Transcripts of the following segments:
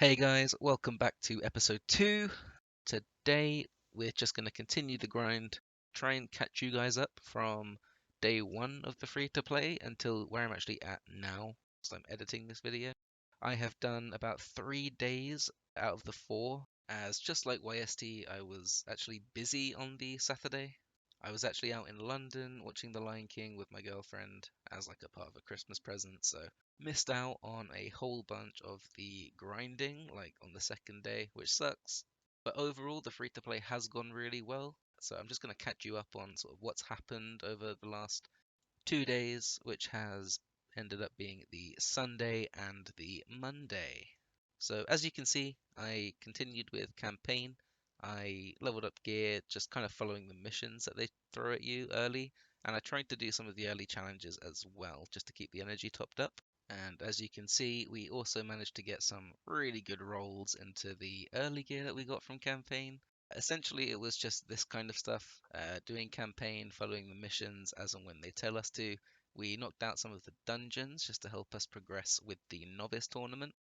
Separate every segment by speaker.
Speaker 1: Hey guys, welcome back to episode 2. Today we're just going to continue the grind, try and catch you guys up from day 1 of the free to play until where I'm actually at now, so I'm editing this video. I have done about 3 days out of the 4, as just like YST, I was actually busy on the Saturday. I was actually out in London watching The Lion King with my girlfriend as like a part of a Christmas present, so missed out on a whole bunch of the grinding, like on the second day, which sucks. But overall, the free to play has gone really well. So I'm just going to catch you up on sort of what's happened over the last 2 days, which has ended up being the Sunday and the Monday. So as you can see, I continued with campaign. I leveled up gear, just kind of following the missions that they throw at you early, and I tried to do some of the early challenges as well, just to keep the energy topped up. And as you can see, we also managed to get some really good rolls into the early gear that we got from campaign. Essentially, it was just this kind of stuff, doing campaign, following the missions as and when they tell us to. We knocked out some of the dungeons just to help us progress with the novice tournament,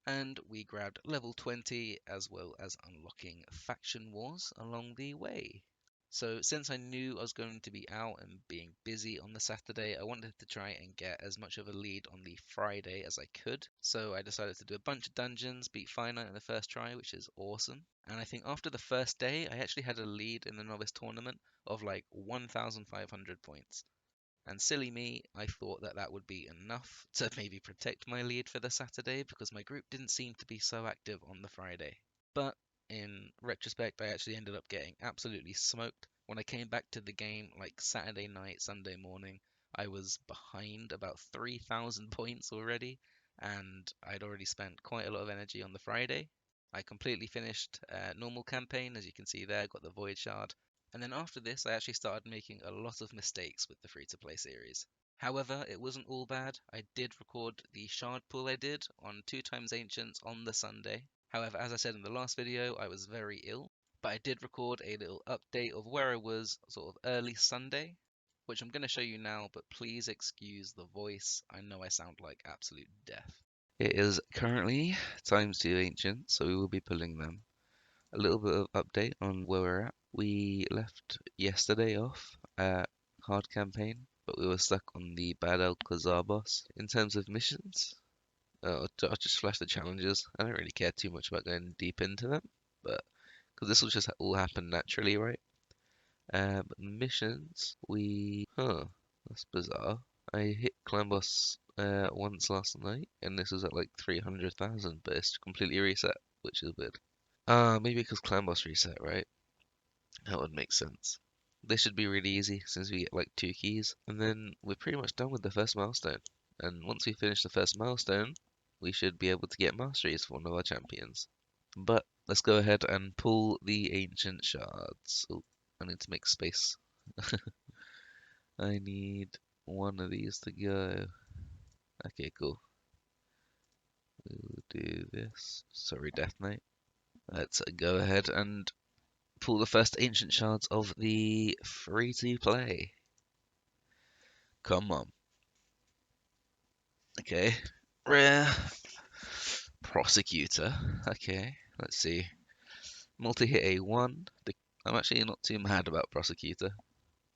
Speaker 1: and we grabbed level 20 as well as unlocking faction wars along the way. So since I knew I was going to be out and being busy on the Saturday, I wanted to try and get as much of a lead on the Friday as I could. So I decided to do a bunch of dungeons, beat Finite in the first try, which is awesome. And I think after the first day, I actually had a lead in the novice tournament of like 1,500 points. And silly me, I thought that that would be enough to maybe protect my lead for the Saturday because my group didn't seem to be so active on the Friday. But in retrospect, I actually ended up getting absolutely smoked. When I came back to the game like Saturday night, Sunday morning, I was behind about 3,000 points already, and I'd already spent quite a lot of energy on the Friday. I completely finished normal campaign, as you can see there, got the Void Shard, and then after this, I actually started making a lot of mistakes with the free-to-play series. However, it wasn't all bad. I did record the shard pull I did on 2 times Ancients on the Sunday. However, as I said in the last video, I was very ill, but I did record a little update of where I was sort of early Sunday, which I'm going to show you now, but please excuse the voice. I know I sound like absolute death. It is currently times 2 Ancient, so we will be pulling them. A little bit of update on where we're at. We left yesterday off at hard campaign, but we were stuck on the Bad El Khazar boss. In terms of missions, I'll just flash the challenges. I don't really care too much about going deep into them, but because this will just all happen naturally, right? But the missions, that's bizarre. I hit climb boss once last night, and this was at like 300,000, but it's completely reset, which is weird. Maybe because clan boss reset, right? That would make sense. This should be really easy since we get like 2 keys, and then we're pretty much done with the first milestone. And once we finish the first milestone, we should be able to get masteries for one of our champions. But let's go ahead and pull the ancient shards. Oh, I need to make space. I need one of these to go. Okay, cool. We'll do this. Sorry, Death Knight. Let's go ahead and pull the first ancient shards of the free to play. Come on. Okay. Rare. Prosecutor. Okay. Let's see. Multi hit A1. I'm actually not too mad about Prosecutor.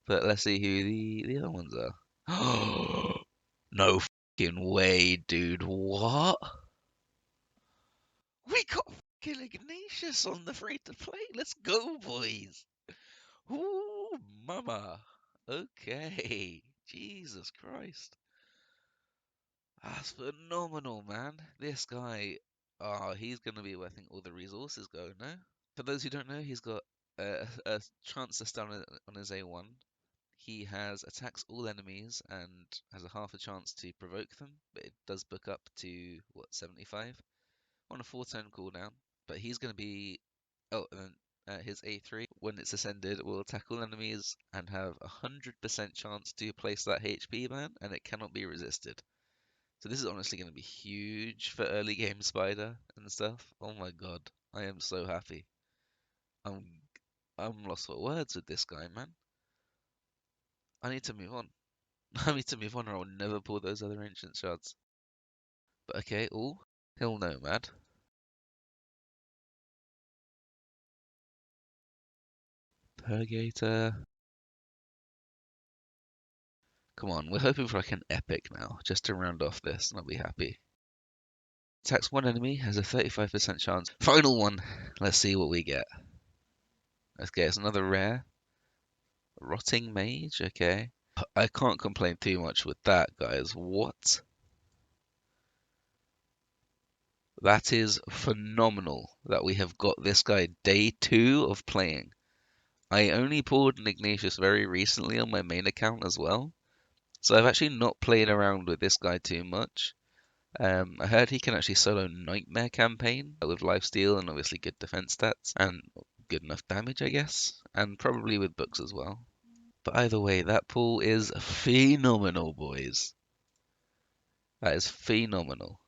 Speaker 1: But let's see who the other ones are. No fucking way, dude. What? We got fucking Ignatius on the free to play. Let's go, boys. Ooh, mama. Okay. Jesus Christ. That's phenomenal, man. This guy, he's going to be where I think all the resources go, no? For those who don't know, he's got a chance to stun on his A1. He has attacks all enemies and has a half a chance to provoke them, but it does book up to, what, 75? On a 4-turn cooldown. But he's going to be, oh, and then his A3, when it's ascended, will attack all enemies and have a 100% chance to place that HP ban, and it cannot be resisted. So this is honestly going to be huge for early game Spider and stuff. Oh my god, I am so happy. I'm I'm lost for words with this guy, man. I need to move on. I need to move on or I'll never pull those other ancient shards. But okay, Hill Nomad. Purgator. Come on, we're hoping for like an epic now, just to round off this, and I'll be happy. Attacks one enemy, has a 35% chance. Final one! Let's see what we get. Okay, it's another rare. Rotting Mage, okay. I can't complain too much with that, guys. What? That is phenomenal that we have got this guy day 2 of playing. I only pulled an Ignatius very recently on my main account as well, so I've actually not played around with this guy too much. I heard he can actually solo Nightmare campaign with lifesteal and obviously good defense stats and good enough damage, I guess, and probably with books as well. But either way, that pull is phenomenal, boys. That is phenomenal.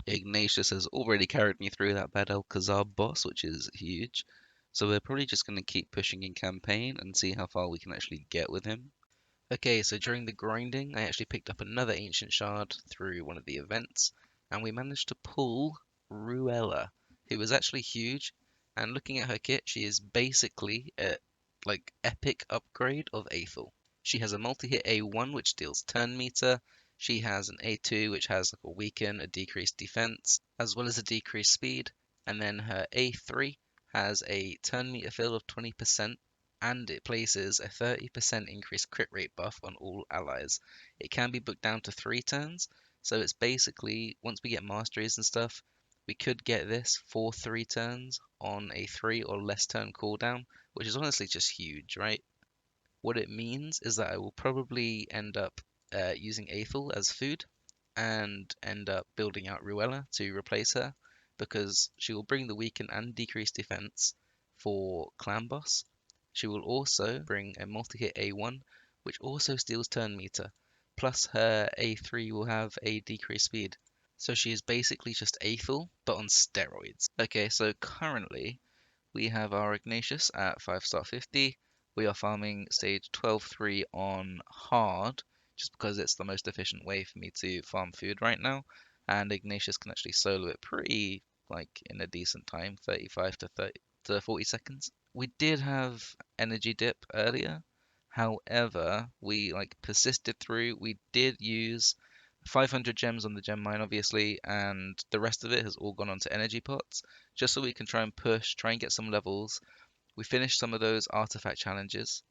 Speaker 1: Ignatius has already carried me through that bad Alcazar boss, which is huge. So we're probably just going to keep pushing in campaign and see how far we can actually get with him. Okay, so during the grinding, I actually picked up another Ancient Shard through one of the events, and we managed to pull Ruella, who was actually huge. And looking at her kit, she is basically a epic upgrade of Aethel. She has a multi-hit A1 which deals turn meter. She has an A2 which has like a weaken, a decreased defense, as well as a decreased speed. And then her A3 has a turn meter fill of 20%, and it places a 30% increased crit rate buff on all allies. It can be booked down to 3 turns, so it's basically, once we get masteries and stuff, we could get this for 3 turns on a 3 or less turn cooldown, which is honestly just huge, right? What it means is that I will probably end up using Aethel as food and end up building out Ruella to replace her because she will bring the weaken and decrease defense for clan boss. She will also bring a multi-hit A1 which also steals turn meter, plus her A3 will have a decreased speed. So she is basically just Aethel but on steroids. Okay, so currently we have our Ignatius at 5-star 50. We are farming stage 12-3 on hard, just because it's the most efficient way for me to farm food right now. And Ignatius can actually solo it pretty, in a decent time, 35 to 30 to 40 seconds. We did have energy dip earlier. However, we persisted through. We did use 500 gems on the gem mine, obviously, and the rest of it has all gone onto energy pots, just so we can try and push, try and get some levels. We finished some of those artifact challenges,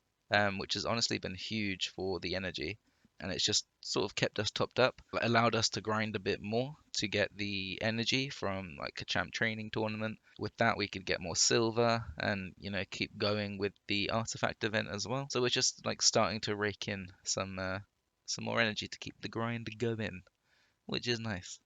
Speaker 1: which has honestly been huge for the energy, and it's just sort of kept us topped up, allowed us to grind a bit more to get the energy from a champ training tournament. With that, we could get more silver and keep going with the artifact event as well. So we're just starting to rake in some more energy to keep the grind going, which is nice.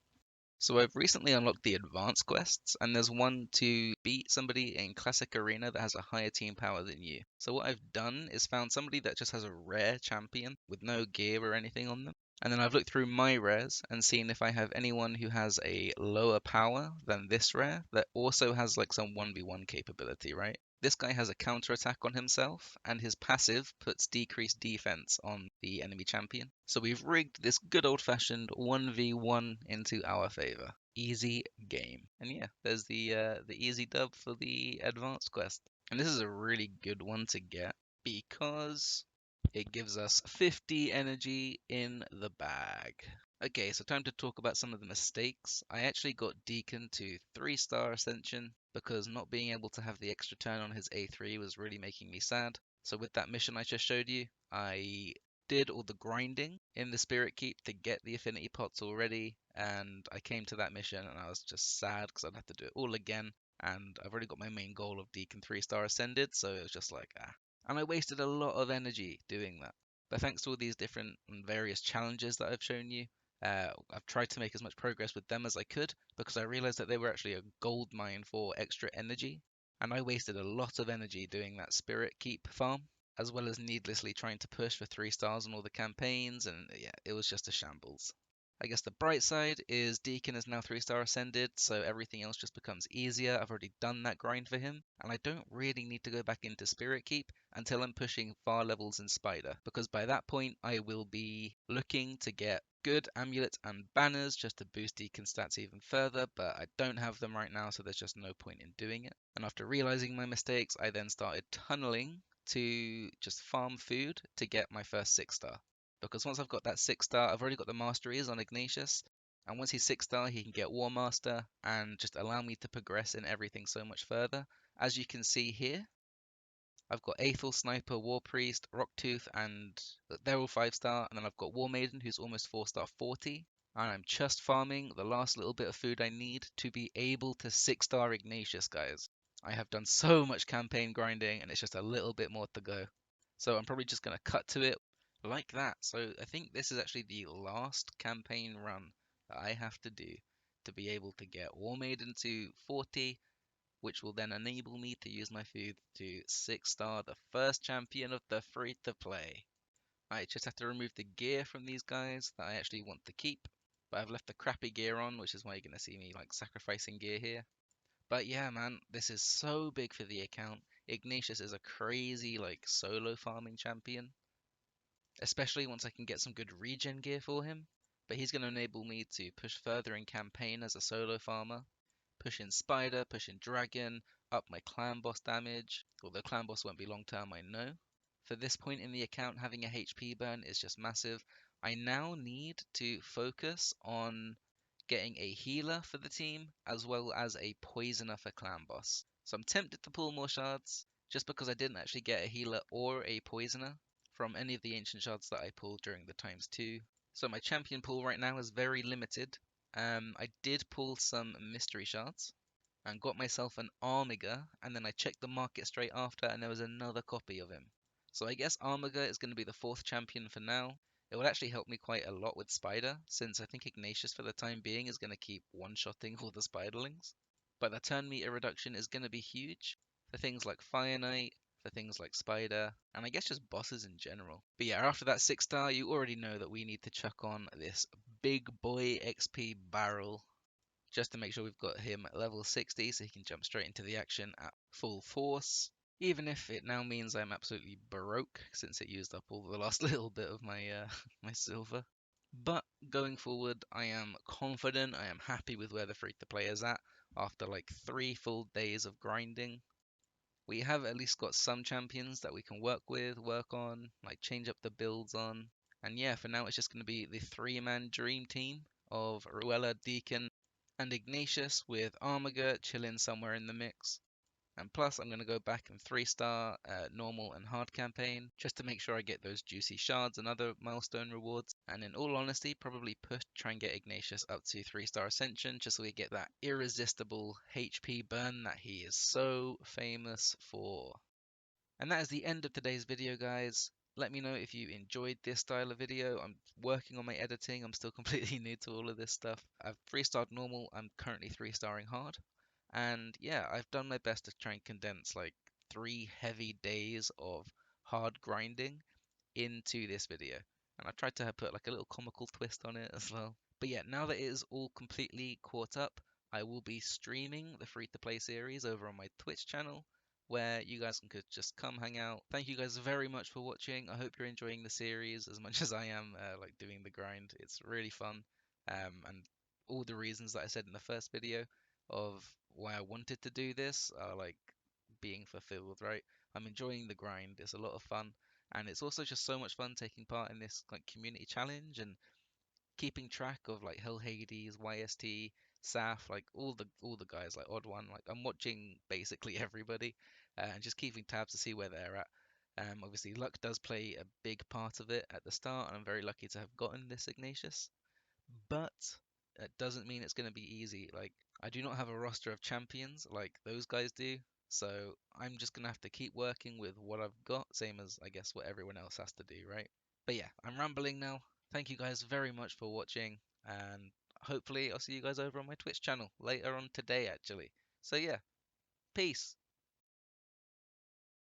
Speaker 1: So I've recently unlocked the advanced quests, and there's one to beat somebody in classic arena that has a higher team power than you. So what I've done is found somebody that just has a rare champion with no gear or anything on them. And then I've looked through my rares and seen if I have anyone who has a lower power than this rare that also has some 1v1 capability, right? This guy has a counter attack on himself, and his passive puts decreased defense on the enemy champion. So we've rigged this good old fashioned 1v1 into our favor. Easy game. And yeah, there's the easy dub for the advanced quest. And this is a really good one to get because it gives us 50 energy in the bag. Okay, so time to talk about some of the mistakes. I actually got Deacon to 3-star Ascension because not being able to have the extra turn on his A3 was really making me sad. So with that mission I just showed you, I did all the grinding in the Spirit Keep to get the affinity pots already, and I came to that mission and I was just sad because I'd have to do it all again, and I've already got my main goal of Deacon 3-star Ascended, so it was just and I wasted a lot of energy doing that. But thanks to all these different and various challenges that I've shown you, I've tried to make as much progress with them as I could because I realized that they were actually a gold mine for extra energy, and I wasted a lot of energy doing that Spirit Keep farm, as well as needlessly trying to push for 3 stars on all the campaigns, and yeah, it was just a shambles. I guess the bright side is Deacon is now 3-star Ascended, so everything else just becomes easier. I've already done that grind for him, and I don't really need to go back into Spirit Keep until I'm pushing far levels in Spider, because by that point I will be looking to get good amulets and banners just to boost Deacon stats even further, but I don't have them right now, so there's just no point in doing it. And after realizing my mistakes, I then started tunneling to just farm food to get my first 6-star. Because once I've got that 6-star, I've already got the masteries on Ignatius, and once he's 6-star, he can get War Master and just allow me to progress in everything so much further. As you can see here, I've got Aethel, Sniper, War Priest, Rocktooth, and they're all 5-star. And then I've got War Maiden, who's almost 4-star 40. And I'm just farming the last little bit of food I need to be able to 6-star Ignatius, guys. I have done so much campaign grinding, and it's just a little bit more to go. So I'm probably just going to cut to it like that. So I think this is actually the last campaign run that I have to do to be able to get War Maiden to 40, which will then enable me to use my food to 6-star the first champion of the free-to-play. I just have to remove the gear from these guys that I actually want to keep, but I've left the crappy gear on, which is why you're going to see me like sacrificing gear here. But yeah, man, this is so big for the account. Ignatius is a crazy like solo farming champion, especially once I can get some good regen gear for him. But he's going to enable me to push further in campaign as a solo farmer, push in Spider, push in Dragon, up my clan boss damage, although clan boss won't be long term, I know. For this point in the account, having a HP burn is just massive. I now need to focus on getting a healer for the team, as well as a poisoner for clan boss. So I'm tempted to pull more shards, just because I didn't actually get a healer or a poisoner from any of the ancient shards that I pulled during the ×2. So my champion pool right now is very limited. I did pull some mystery shards and got myself an Armiger, and then I checked the market straight after, and there was another copy of him. So I guess Armiger is going to be the 4th champion for now. It will actually help me quite a lot with Spider, since I think Ignatius for the time being is going to keep one-shotting all the Spiderlings. But the turn meter reduction is going to be huge for things like Fire Knight, for things like Spider, and I guess just bosses in general. But yeah, after that 6-star, you already know that we need to chuck on this big boy XP barrel just to make sure we've got him at level 60 so he can jump straight into the action at full force. Even if it now means I'm absolutely broke since it used up all the last little bit of my my silver. But going forward, I am confident, I am happy with where the free-to-play is at after like 3 full days of grinding. We have at least got some champions that we can work with, work on, like change up the builds on. And yeah, for now it's just going to be the 3-man dream team of Ruella, Deacon, and Ignatius with Armiger chilling somewhere in the mix. And plus, I'm going to go back and 3-star normal and hard campaign just to make sure I get those juicy shards and other milestone rewards. And in all honesty, probably try and get Ignatius up to 3-star ascension just so we get that irresistible HP burn that he is so famous for. And that is the end of today's video, guys. Let me know if you enjoyed this style of video. I'm working on my editing. I'm still completely new to all of this stuff. I've 3-starred normal. I'm currently 3-starring hard. And yeah, I've done my best to try and condense like 3 heavy days of hard grinding into this video. And I tried to put like a little comical twist on it as well. But yeah, now that it is all completely caught up, I will be streaming the free-to-play series over on my Twitch channel, where you guys can just come hang out. Thank you guys very much for watching. I hope you're enjoying the series as much as I am like doing the grind. It's really fun. And all the reasons that I said in the first video of why I wanted to do this are like being fulfilled, right? I'm enjoying the grind. It's a lot of fun. And it's also just so much fun taking part in this like community challenge and keeping track of like Hell Hades, YST, Saf, like all the guys, like Odd One. Like I'm watching basically everybody, and just keeping tabs to see where they're at. Obviously, luck does play a big part of it at the start, and I'm very lucky to have gotten this Ignatius. But it doesn't mean it's going to be easy. Like I do not have a roster of champions like those guys do. So I'm just gonna have to keep working with what I've got, same as I guess what everyone else has to do, right? But yeah, I'm rambling now. Thank you guys very much for watching, and hopefully I'll see you guys over on my Twitch channel later on today, actually. So yeah, peace.